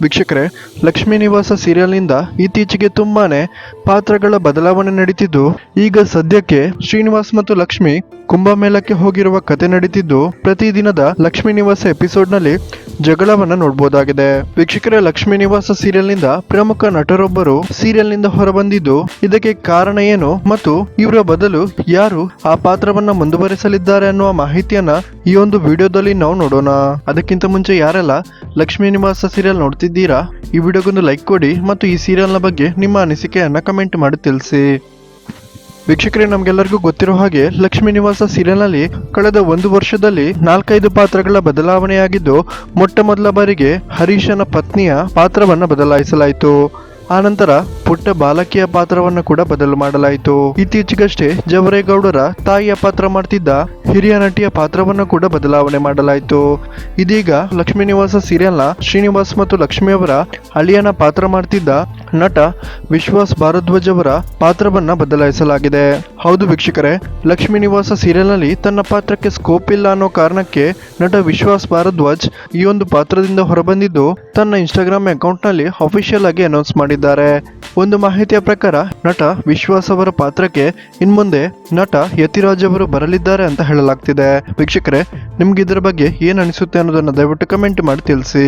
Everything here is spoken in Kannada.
ವೀಕ್ಷಕರೇ, ಲಕ್ಷ್ಮೀ ನಿವಾಸ ಸೀರಿಯಲ್ನಿಂದ ಇತ್ತೀಚೆಗೆ ತುಂಬಾನೇ ಪಾತ್ರಗಳ ಬದಲಾವಣೆ ನಡೀತಿದ್ದು, ಈಗ ಸದ್ಯಕ್ಕೆ ಶ್ರೀನಿವಾಸ್ ಮತ್ತು ಲಕ್ಷ್ಮಿ ಕುಂಭಮೇಳಕ್ಕೆ ಹೋಗಿರುವ ಕತೆ ನಡೀತಿದ್ದು, ಪ್ರತಿದಿನದ ಲಕ್ಷ್ಮೀ ನಿವಾಸ ಎಪಿಸೋಡ್ನಲ್ಲಿ ಜಗಳವನ್ನ ನೋಡಬಹುದಾಗಿದೆ. ವೀಕ್ಷಕರೇ, ಲಕ್ಷ್ಮೀ ನಿವಾಸ ಸೀರಿಯಲ್ನಿಂದ ಪ್ರಮುಖ ನಟರೊಬ್ಬರು ಸೀರಿಯಲ್ನಿಂದ ಹೊರಬಂದಿದ್ದು, ಇದಕ್ಕೆ ಕಾರಣ ಏನು ಮತ್ತು ಇವರ ಬದಲು ಯಾರು ಆ ಪಾತ್ರವನ್ನ ಮುಂದುವರಿಸಲಿದ್ದಾರೆ ಅನ್ನುವ ಮಾಹಿತಿಯನ್ನ ಈ ಒಂದು ವಿಡಿಯೋದಲ್ಲಿ ನಾವು ನೋಡೋಣ. ಅದಕ್ಕಿಂತ ಮುಂಚೆ ಯಾರೆಲ್ಲ ಲಕ್ಷ್ಮೀ ನಿವಾಸ ಸೀರಿಯಲ್ ನೋಡ್ತಿದ್ದೀರಾ, ಈ ವಿಡಿಯೋಗೊಂದು ಲೈಕ್ ಕೊಡಿ ಮತ್ತು ಈ ಸೀರಿಯಲ್ನ ಬಗ್ಗೆ ನಿಮ್ಮ ಅನಿಸಿಕೆಯನ್ನ ಕಮೆಂಟ್ ಮಾಡಿ ತಿಳಿಸಿ. ವೀಕ್ಷಕರೇ, ನಮ್ಗೆಲ್ಲರಿಗೂ ಗೊತ್ತಿರೋ ಹಾಗೆ ಲಕ್ಷ್ಮೀ ನಿವಾಸ ಸೀರಿಯಲ್ನಲ್ಲಿ ಕಳೆದ 1 ವರ್ಷದಲ್ಲಿ 4-5 ಪಾತ್ರಗಳ ಬದಲಾವಣೆಯಾಗಿದ್ದು, ಮೊಟ್ಟ ಮೊದಲ ಬಾರಿಗೆ ಹರೀಶನ ಪತ್ನಿಯ ಪಾತ್ರವನ್ನ ಬದಲಾಯಿಸಲಾಯಿತು. ಆನಂತರ ಪುಟ್ಟ ಬಾಲಕಿಯ ಪಾತ್ರವನ್ನು ಕೂಡ ಬದಲು ಮಾಡಲಾಯಿತು. ಇತ್ತೀಚೆಗಷ್ಟೇ ಜವರೇಗೌಡರ ತಾಯಿಯ ಪಾತ್ರ ಮಾಡ್ತಿದ್ದ ಹಿರಿಯ ನಟಿಯ ಪಾತ್ರವನ್ನು ಕೂಡ ಬದಲಾವಣೆ ಮಾಡಲಾಯಿತು. ಇದೀಗ ಲಕ್ಷ್ಮೀ ನಿವಾಸ ಸೀರಿಯಲ್ನ ಶ್ರೀನಿವಾಸ್ ಮತ್ತು ಲಕ್ಷ್ಮಿಯವರ ಅಳಿಯನ ಪಾತ್ರ ಮಾಡ್ತಿದ್ದ ನಟ ವಿಶ್ವಾಸ್ ಭಾರದ್ವಾಜ್ ಅವರ ಪಾತ್ರವನ್ನ ಬದಲಾಯಿಸಲಾಗಿದೆ. ಹೌದು ವೀಕ್ಷಕರೇ, ಲಕ್ಷ್ಮೀ ನಿವಾಸ ಸೀರಿಯಲ್ನಲ್ಲಿ ತನ್ನ ಪಾತ್ರಕ್ಕೆ ಸ್ಕೋಪ್ ಇಲ್ಲ ಅನ್ನೋ ಕಾರಣಕ್ಕೆ ನಟ ವಿಶ್ವಾಸ್ ಭಾರದ್ವಾಜ್ ಈ ಒಂದು ಪಾತ್ರದಿಂದ ಹೊರಬಂದಿದ್ದು, ತನ್ನ ಇನ್ಸ್ಟಾಗ್ರಾಮ್ ಅಕೌಂಟ್ನಲ್ಲಿ ಅಫಿಷಿಯಲ್ ಆಗಿ ಅನೌನ್ಸ್ ಮಾಡಿದ್ದಾರೆ. ಒಂದು ಮಾಹಿತಿಯ ಪ್ರಕಾರ ನಟ ವಿಶ್ವಾಸ್ ಅವರ ಪಾತ್ರಕ್ಕೆ ಇನ್ಮುಂದೆ ನಟ ಯತಿರಾಜ್ ಅವರು ಬರಲಿದ್ದಾರೆ ಅಂತ ಹೇಳಲಾಗ್ತಿದೆ. ವೀಕ್ಷಕರೇ, ನಿಮ್ಗೆ ಇದರ ಬಗ್ಗೆ ಏನ್ ಅನಿಸುತ್ತೆ ಅನ್ನೋದನ್ನ ದಯವಿಟ್ಟು ಕಮೆಂಟ್ ಮಾಡಿ ತಿಳಿಸಿ.